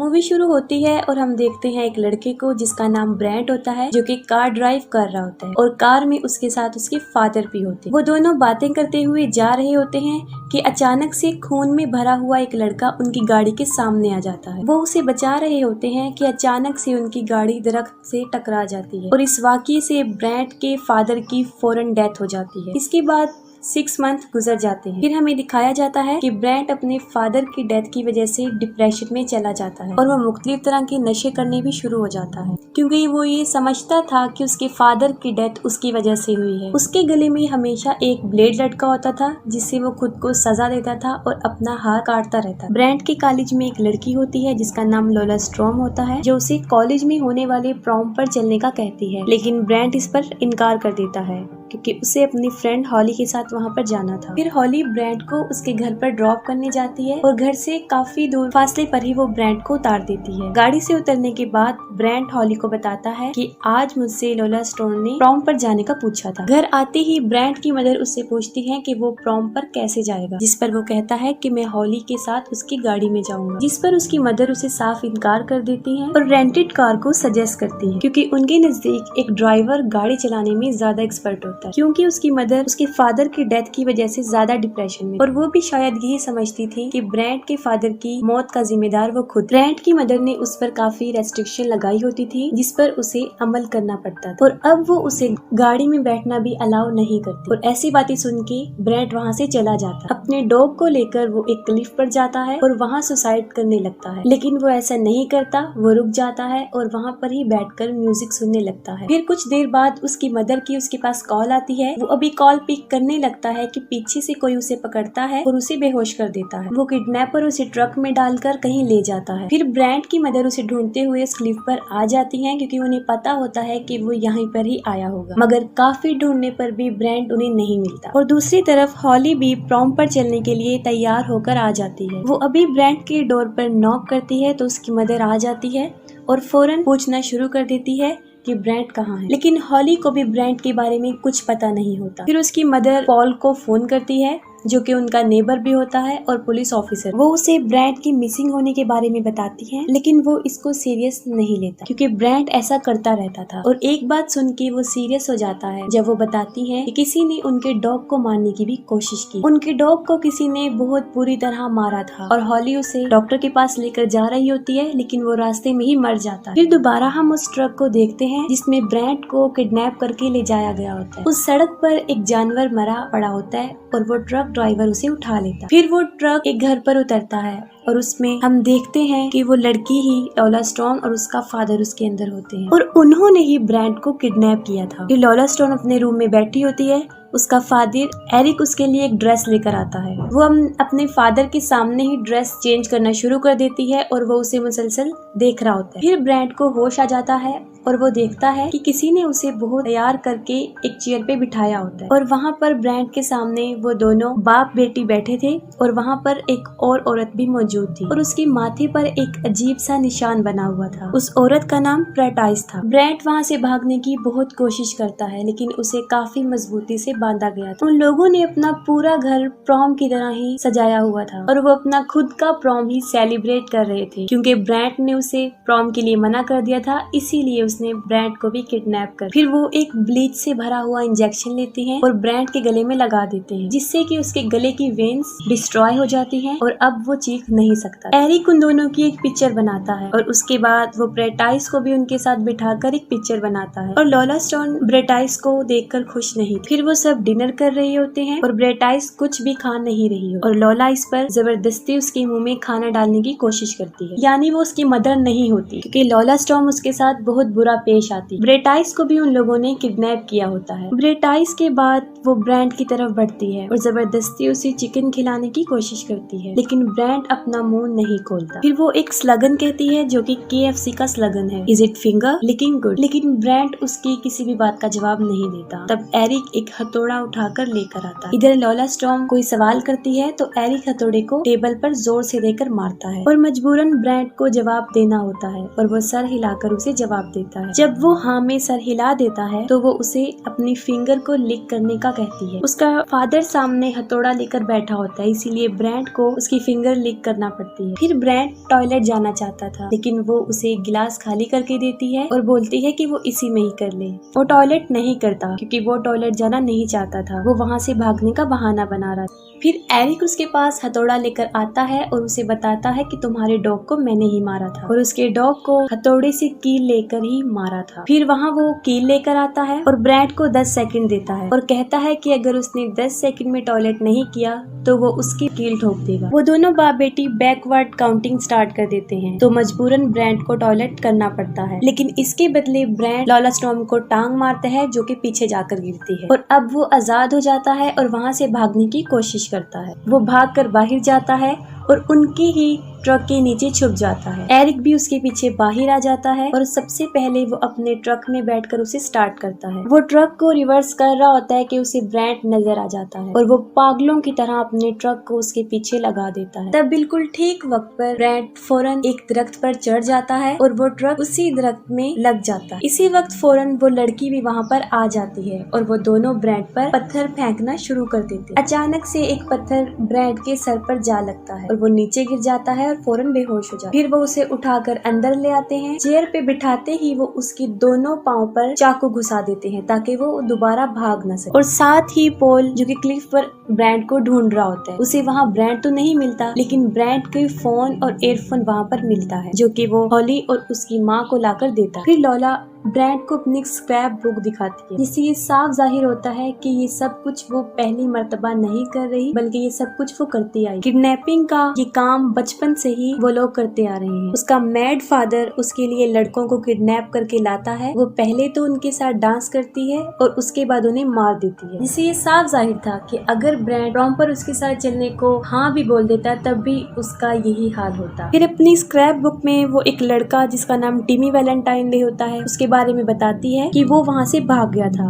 Movie शुरू होती है और हम देखते हैं एक लड़के को जिसका नाम ब्रेंट होता है, जो कि कार ड्राइव कर रहा होता है और कार में उसके साथ उसके फादर भी होते हैं। वो दोनों बातें करते हुए जा रहे होते हैं कि अचानक से खून में भरा हुआ एक लड़का उनकी गाड़ी के सामने आ जाता है। वो उसे बचा रहे होते हैं कि अचानक से उनकी गाड़ी दरख्त से टकरा जाती है और इस वाकये से ब्रेंट के फादर की फौरन डेथ हो जाती है। इसके बाद 6 मंथ गुजर जाते हैं। फिर हमें दिखाया जाता है कि ब्रेंट अपने फादर की डेथ की वजह से डिप्रेशन में चला जाता है और वो मुख्तलिफ तरह के नशे करने भी शुरू हो जाता है, क्योंकि वो ये समझता था कि उसके फादर की डेथ उसकी वजह से हुई है। उसके गले में हमेशा एक ब्लेड लटका होता था जिससे वो खुद को सजा देता था और अपना हाथ काटता रहता। ब्रेंट के कॉलेज में एक लड़की होती है जिसका नाम लोला स्ट्रॉम होता है, जो उसे कॉलेज में होने वाले प्रॉम पर चलने का कहती है, लेकिन ब्रेंट इस पर इनकार कर देता है क्योंकि उसे अपनी फ्रेंड हॉली के साथ वहाँ पर जाना था। फिर हॉली ब्रेंट को उसके घर पर ड्रॉप करने जाती है और घर से काफी दूर फासले पर ही वो ब्रेंट को उतार देती है। गाड़ी से उतरने के बाद ब्रेंट हॉली को बताता है कि आज मुझसे लोला स्टोन ने प्रॉम पर जाने का पूछा था। घर आते ही ब्रेंट की मदर उससे पूछती है कि वो प्रॉम पर कैसे जाएगा, जिस पर वो कहता है कि मैं हॉली के साथ उसकी गाड़ी में जाऊंगा, जिस पर उसकी मदर उसे साफ इनकार कर देती है और रेंटेड कार को सजेस्ट करती है, क्योंकि उनके नजदीक एक ड्राइवर गाड़ी चलाने में ज्यादा एक्सपर्ट होता है, क्योंकि उसकी मदर उसके फादर की डेथ की वजह से ज्यादा डिप्रेशन में, और वो भी शायद यही समझती थी कि ब्रेंट के फादर की मौत का जिम्मेदार वो खुद। ब्रेंट की मदर ने उस पर काफी रेस्ट्रिक्शन लगाई होती थी जिस पर उसे अमल करना पड़ता था और अब वो उसे गाड़ी में बैठना भी अलाउ नहीं करती। और ऐसी बातें सुन के ब्रेंट वहाँ से चला जाता। अपने डॉग को लेकर वो एक क्लिफ पर जाता है और वहाँ सुसाइड करने लगता है, लेकिन वो ऐसा नहीं करता। वो रुक जाता है और वहाँ पर ही बैठकर म्यूजिक सुनने लगता है। फिर कुछ देर बाद उसकी मदर की उसके पास कॉल आती है। वो अभी कॉल पिक करने लगता है कि पीछे से कोई उसे पकड़ता है और उसे बेहोश कर देता है। वो किडनैपर उसे ट्रक में डालकर कहीं ले जाता है। फिर ब्रेंट की मदर उसे ढूंढते हुए इस क्लिफ पर आ जाती हैं, क्योंकि उन्हें पता होता है कि वो यहाँ पर ही आया होगा, मगर काफी ढूंढने पर भी ब्रेंट उन्हें नहीं मिलता। और दूसरी तरफ हॉली भी प्रॉम पर चलने के लिए तैयार होकर आ जाती है। वो अभी ब्रेंट के डोर पर नॉक करती है तो उसकी मदर आ जाती है और फौरन पूछना शुरू कर देती है कि ब्रेंट कहाँ है, लेकिन हॉली को भी ब्रेंट के बारे में कुछ पता नहीं होता। फिर उसकी मदर पॉल को फोन करती है, जो कि उनका नेबर भी होता है और पुलिस ऑफिसर। वो उसे ब्रेंट की मिसिंग होने के बारे में बताती है, लेकिन वो इसको सीरियस नहीं लेता, क्योंकि ब्रेंट ऐसा करता रहता था। और एक बात सुन के वो सीरियस हो जाता है जब वो बताती है कि किसी ने उनके डॉग को मारने की भी कोशिश की। उनके डॉग को किसी ने बहुत बुरी तरह मारा था और हॉली उसे डॉक्टर के पास लेकर जा रही होती है, लेकिन वो रास्ते में ही मर जाता है। फिर दोबारा हम उस ट्रक को देखते हैं जिसमें ब्रेंट को किडनैप करके ले जाया गया होता है। उस सड़क पर एक जानवर मरा पड़ा होता है और वो ट्रक ड्राइवर उसे उठा लेता। फिर वो ट्रक एक घर पर उतरता है और उसमें हम देखते हैं कि वो लड़की ही लोला स्टोन और उसका फादर उसके अंदर होते हैं और उन्होंने ही ब्रेंट को किडनैप किया था। फिर लोला स्टोन अपने रूम में बैठी होती है। उसका फादर एरिक उसके लिए एक ड्रेस लेकर आता है। वो हम अपने फादर के सामने ही ड्रेस चेंज करना शुरू कर देती है और वो उसे मुसलसल देख रहा होता है। फिर ब्रेंट को होश आ जाता है और वो देखता है कि किसी ने उसे बहुत तैयार करके एक चेयर पे बिठाया होता है और वहाँ पर ब्रेंट के सामने वो दोनों बाप बेटी बैठे थे और वहाँ पर एक और औरत भी मौजूद थी और उसके माथे पर एक अजीब सा निशान बना हुआ था। उस औरत का नाम प्रेटाइस था। ब्रेंट वहाँ से भागने की बहुत कोशिश करता है, लेकिन उसे काफी मजबूती से बांधा गया था। उन लोगों ने अपना पूरा घर प्रॉम की तरह ही सजाया हुआ था और वो अपना खुद का प्रॉम ही सेलिब्रेट कर रहे थे, क्योंकि ब्रेंट ने उसे प्रॉम के लिए मना कर दिया था, इसीलिए उसने ब्रेंट को भी किडनैप कर। फिर वो एक ब्लीच से भरा हुआ इंजेक्शन लेते हैं और ब्रेंट के गले में लगा देते हैं, जिससे कि उसके गले की वेन्स डिस्ट्रॉय हो जाती हैं और अब वो चीख नहीं सकता। एरिक उन दोनों की एक पिक्चर बनाता है और उसके बाद वो ब्रेटाइस को भी उनके साथ बिठाकर एक पिक्चर बनाता है और लोला स्टोन ब्रेटाइस को देखकर खुश नहीं। फिर वो सब डिनर कर रहे होते हैं और ब्रेटाइस कुछ भी खा नहीं रही हो और लोला इस पर जबरदस्ती उसके मुंह में खाना डालने की कोशिश करती है, यानी वो उसकी मदर नहीं होती, क्योंकि लोला स्टॉर्म उसके साथ बहुत बुरा पेश आती। ब्रेटाइस को भी उन लोगों ने किडनैप किया होता है। ब्रेटाइस के बाद वो ब्रेंट की तरफ बढ़ती है और जबरदस्ती उसे चिकन खिलाने की कोशिश करती है, लेकिन ब्रेंट अपना मुंह नहीं खोलता। फिर वो एक स्लगन कहती है जो कि KFC का स्लगन है, is it finger licking good, लेकिन ब्रेंट उसकी किसी भी बात का जवाब नहीं देता। तब एरिक एक हथौड़ा उठाकर लेकर आता है। इधर लोला स्टॉर्म कोई सवाल करती है तो एरिक हथौड़े को टेबल पर जोर से देकर मारता है और मजबूरन ब्रेंट को जवाब देना होता है और वो सर हिलाकर उसे जवाब देता है। जब वो हाँ में सर हिला देता है तो वो उसे अपनी फिंगर को लिक करने का कहती है। उसका फादर सामने हथौड़ा लेकर बैठा होता है, इसीलिए ब्रैंट को उसकी फिंगर लिक करना पड़ती है। फिर ब्रैंट टॉयलेट जाना चाहता था, लेकिन वो उसे एक गिलास खाली करके देती है और बोलती है कि वो इसी में ही कर ले। वो टॉयलेट नहीं करता क्योंकि वो टॉयलेट जाना नहीं चाहता था, वो वहाँ से भागने का बहाना बना रहा था। फिर एरिक उसके पास हथौड़ा लेकर आता है और उसे बताता है कि तुम्हारे डॉग को मैंने ही मारा था और उसके डॉग को हथौड़े से कील लेकर ही मारा था। फिर वहाँ वो कील लेकर आता है और ब्रैंट को 10 सेकंड देता है और कहता है कि अगर उसने 10 सेकंड में टॉयलेट नहीं किया तो वो उसकी कील ठोक देगा। वो दोनों बाप बेटी बैकवर्ड काउंटिंग स्टार्ट कर देते हैं, तो मजबूरन ब्रैंट को टॉयलेट करना पड़ता है, लेकिन इसके बदले ब्रैंट लॉला स्टॉर्म को टांग मारता है जो कि पीछे जाकर गिरती है और अब वो आजाद हो जाता है और वहाँ से भागने की कोशिश करता है। वो भागकर बाहर जाता है और उनकी ही ट्रक के नीचे छुप जाता है। एरिक भी उसके पीछे बाहर आ जाता है और सबसे पहले वो अपने ट्रक में बैठकर उसे स्टार्ट करता है। वो ट्रक को रिवर्स कर रहा होता है कि उसे ब्रैंट नजर आ जाता है और वो पागलों की तरह अपने ट्रक को उसके पीछे लगा देता है। तब बिल्कुल ठीक वक्त पर ब्रैंट फौरन एक दरख्त पर चढ़ जाता है और वो ट्रक उसी दरख्त में लग जाता है। इसी वक्त फौरन वो लड़की भी वहाँ पर आ जाती है और वो दोनों ब्रैंट पर पत्थर फेंकना शुरू कर देते हैं। अचानक से एक पत्थर ब्रैंट के सर पर जा लगता है और वो नीचे गिर जाता है और फौरन बेहोश हो जाता है। फिर वो उसे उठाकर अंदर ले आते हैं। चेयर पे बिठाते ही वो उसकी दोनों पाँव पर चाकू घुसा देते हैं ताकि वो दोबारा भाग न सके। और साथ ही पॉल जो कि क्लिफ पर ब्रैंट को ढूंढ रहा होता है, उसे वहाँ ब्रैंट तो नहीं मिलता, लेकिन ब्रैंट के फोन और एयरफोन वहाँ पर मिलता है जो कि वो हॉली और उसकी माँ को लाकर देता है। फिर लॉला ब्रैंट को अपनी स्क्रैप बुक दिखाती है, जिससे ये साफ जाहिर होता है कि ये सब कुछ वो पहली मर्तबा नहीं कर रही, बल्कि ये सब कुछ वो करती आई। किडनैपिंग का ये काम बचपन से ही वो लोग करते आ रहे हैं। उसका मैड फादर उसके लिए लड़कों को किडनैप करके लाता है। वो पहले तो उनके साथ डांस करती है और उसके बाद उन्हें मार देती है, जिससे ये साफ जाहिर था कि अगर ब्रैंट प्रॉम पर उसके साथ चलने को हाँ भी बोल देता तब भी उसका यही हाल होता। फिर अपनी स्क्रैप बुक में वो एक लड़का जिसका नाम टिमी वैलेंटाइन डे होता है उसके बारे में बताती है कि वो वहाँ से भाग गया था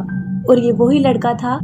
और ये वही लड़का था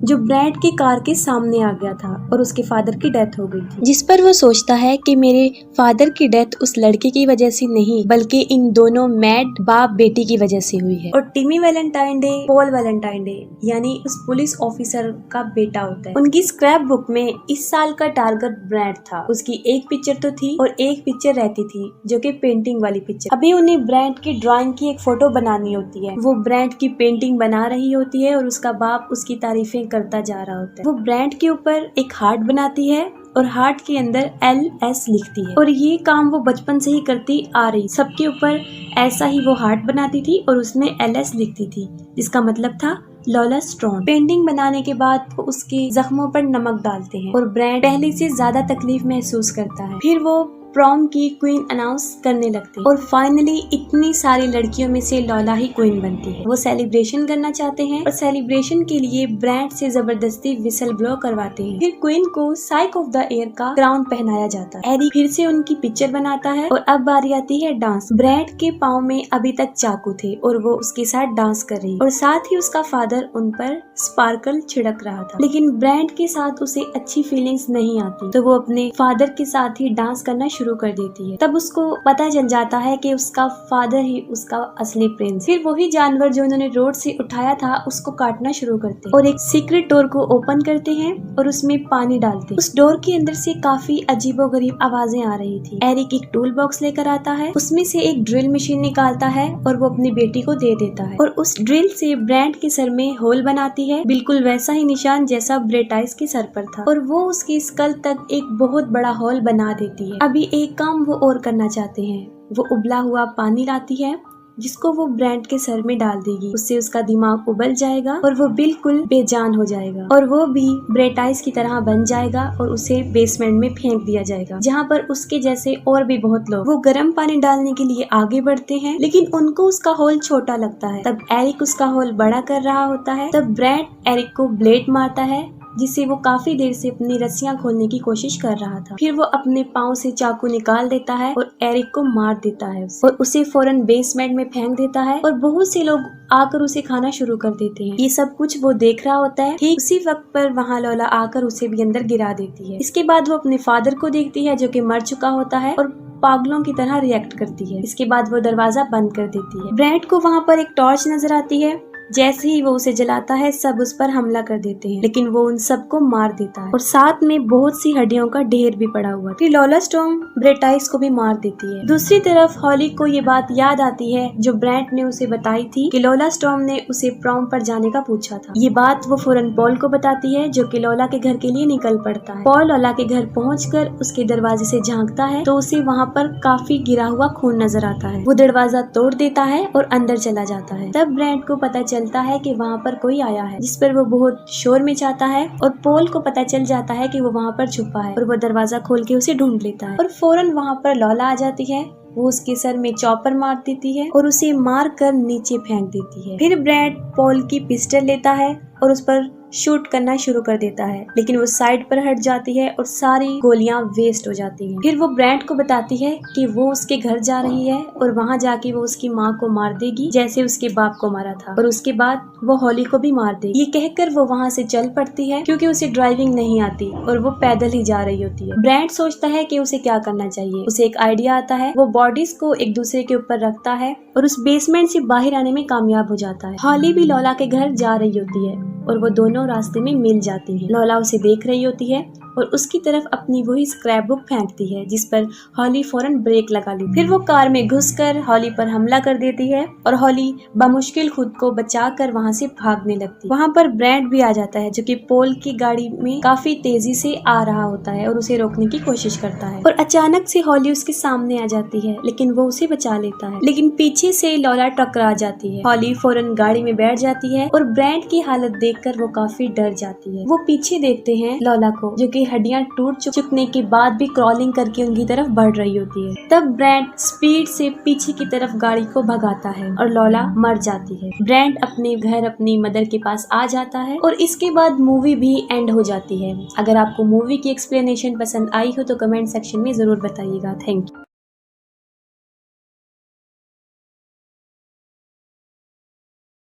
जो ब्रैंट की कार के सामने आ गया था और उसके फादर की डेथ हो गई थी, जिस पर वो सोचता है कि मेरे फादर की डेथ उस लड़के की वजह से नहीं बल्कि इन दोनों मैड बाप बेटी की वजह से हुई है। और टिमी Valentine day Paul Valentine day यानी उस पुलिस ऑफिसर का बेटा होता है। उनकी स्क्रैप बुक में इस साल का टारगेट ब्रैंट था। उसकी एक पिक्चर तो थी और एक पिक्चर रहती थी जो कि पेंटिंग वाली पिक्चर। अभी उन्हें ब्रैंट की ड्राइंग की एक फोटो बनानी होती है। वो ब्रैंट की पेंटिंग बना रही होती है और उसका बाप उसकी तारीफें करता जा रहा होता है। वो ब्रैंट के ऊपर एक हार्ट बनाती है और हार्ट के अंदर LS लिखती है और ये काम वो बचपन से ही करती आ रही। सबके ऊपर ऐसा ही वो हार्ट बनाती थी और उसमें LS लिखती थी, जिसका मतलब था लॉला स्टॉर्म। पेंटिंग बनाने के बाद वो उसके जख्मों पर नमक डालते हैं और ब्रैंट पहले से ज्यादा तकलीफ महसूस करता है। फिर वो प्रॉम की क्वीन अनाउंस करने लगते हैं और फाइनली इतनी सारी लड़कियों में से लॉला ही क्वीन बनती है। वो सेलिब्रेशन करना चाहते हैं और सेलिब्रेशन के लिए ब्रैंट से जबरदस्ती विसल ब्लो करवाते हैं। फिर क्वीन को साइक ऑफ द ईयर का क्राउन पहनाया जाता है। एरिक फिर से उनकी पिक्चर बनाता है और अब बारी आती है डांस। ब्रैंट के पाँव में अभी तक चाकू थे और वो उसके साथ डांस कर रही और साथ ही उसका फादर उन पर स्पार्कल छिड़क रहा था, लेकिन ब्रैंट के साथ उसे अच्छी फीलिंग्स नहीं आती, तो वो अपने फादर के साथ ही डांस करना शुरू कर देती है। तब उसको पता चल जाता है कि उसका फादर ही उसका असली प्रिंस। फिर वही जानवर जो उन्होंने रोड से उठाया था उसको काटना शुरू करते हैं और एक सीक्रेट डोर को ओपन करते हैं और उसमें पानी डालते हैं। उस डोर के अंदर से काफी अजीबोगरीब आवाजें आ रही थी। एरिक एक टूल बॉक्स लेकर आता है, उसमें से एक ड्रिल मशीन निकालता है और वो अपनी बेटी को दे देता है और उस ड्रिल से ब्रैंट के सर में होल बनाती है, बिल्कुल वैसा ही निशान जैसा ब्रेटाइस के सर पर था, और वो उसकी स्कल तक एक बहुत बड़ा होल बना देती है। अभी एक काम वो और करना चाहते हैं। वो उबला हुआ पानी लाती है जिसको वो ब्रैंट के सर में डाल देगी। उससे उसका दिमाग उबल जाएगा और वो बिल्कुल बेजान हो जाएगा और वो भी ब्रेटाइस की तरह बन जाएगा और उसे बेसमेंट में फेंक दिया जाएगा, जहाँ पर उसके जैसे और भी बहुत लोग। वो गर्म पानी डालने के लिए आगे बढ़ते हैं, लेकिन उनको उसका होल छोटा लगता है। तब एरिक उसका होल बड़ा कर रहा होता है। तब ब्रैंट एरिक को ब्लेड मारता है, जिससे वो काफी देर से अपनी रस्सियां खोलने की कोशिश कर रहा था। फिर वो अपने पाँव से चाकू निकाल देता है और एरिक को मार देता है और उसे फौरन बेसमेंट में फेंक देता है और बहुत से लोग आकर उसे खाना शुरू कर देते हैं। ये सब कुछ वो देख रहा होता है। ठीक उसी वक्त पर वहाँ लॉला आकर उसे भी अंदर गिरा देती है। इसके बाद वो अपने फादर को देखती है जो कि मर चुका होता है और पागलों की तरह रिएक्ट करती है। इसके बाद वो दरवाजा बंद कर देती है। ब्रैड को वहाँ पर एक टॉर्च नजर आती है। जैसे ही वो उसे जलाता है सब उस पर हमला कर देते हैं, लेकिन वो उन सबको मार देता है और साथ में बहुत सी हड्डियों का ढेर भी पड़ा हुआ। फिर लॉला स्टॉर्म ब्रेटाइस को भी मार देती है। दूसरी तरफ हॉली को ये बात याद आती है जो ब्रैंट ने उसे बताई थी कि लॉला स्टॉर्म ने उसे प्रॉम पर जाने का पूछा था। ये बात वो फौरन पॉल को बताती है जो कि लॉला के घर के लिए निकल पड़ता है। पॉल लॉला के घर पहुंचकर उसके दरवाजे से झांकता है तो उसे वहाँ पर काफी गिरा हुआ खून नजर आता है। वो दरवाजा तोड़ देता है और अंदर चला जाता है। तब ब्रैंट को पता चलता है कि वहाँ पर कोई आया है, जिस पर वो बहुत शोर मचाता है और पॉल को पता चल जाता है कि वो वहाँ पर छुपा है और वो दरवाजा खोल के उसे ढूंढ लेता है और फौरन वहाँ पर लॉला आ जाती है। वो उसके सर में चॉपर मार देती है और उसे मार कर नीचे फेंक देती है। फिर ब्रैड पॉल की पिस्टल लेता है और उस पर शूट करना शुरू कर देता है, लेकिन वो साइड पर हट जाती है और सारी गोलियां वेस्ट हो जाती हैं। फिर वो ब्रैंड को बताती है कि वो उसके घर जा रही है और वहां जाके वो उसकी माँ को मार देगी जैसे उसके बाप को मारा था और उसके बाद वो हॉली को भी मार देगी। ये कहकर वो वहां से चल पड़ती है क्योंकि उसे ड्राइविंग नहीं आती और वो पैदल ही जा रही होती है। ब्रैंड सोचता है कि उसे क्या करना चाहिए। उसे एक आइडिया आता है। वो बॉडीज को एक दूसरे के ऊपर रखता है और उस बेसमेंट से बाहर आने में कामयाब हो जाता है। हॉली भी लॉला के घर जा रही होती है और वो दोनों रास्ते में मिल जाती है। लॉला उसे देख रही होती है और उसकी तरफ अपनी वही स्क्रैप बुक फेंकती है जिस पर हॉली फौरन ब्रेक लगा ली। फिर वो कार में घुसकर हॉली पर हमला कर देती है और हॉली बमुश्किल खुद को बचाकर वहाँ से भागने लगती है। वहाँ पर ब्रैंड भी आ जाता है जो कि पॉल की गाड़ी में काफी तेजी से आ रहा होता है और उसे रोकने की कोशिश करता है और अचानक से हॉली उसके सामने आ जाती है, लेकिन वो उसे बचा लेता है। लेकिन पीछे से लॉला टकरा जाती है। हॉली फौरन गाड़ी में बैठ जाती है और ब्रैंड की हालत देखकर वो काफी डर जाती है। वो पीछे देखते हैं लॉला को जो कि हड्डियां टूट चुकने के बाद भी क्रॉलिंग करके उनकी तरफ बढ़ रही होती है। तब ब्रैंड स्पीड से पीछे की तरफ गाड़ी को भगाता है और लॉला मर जाती है। ब्रैंड अपने घर अपनी मदर के पास आ जाता है और इसके बाद मूवी भी एंड हो जाती है। अगर आपको मूवी की एक्सप्लेनेशन पसंद आई हो तो कमेंट सेक्शन में जरूर बताइएगा। Thank you.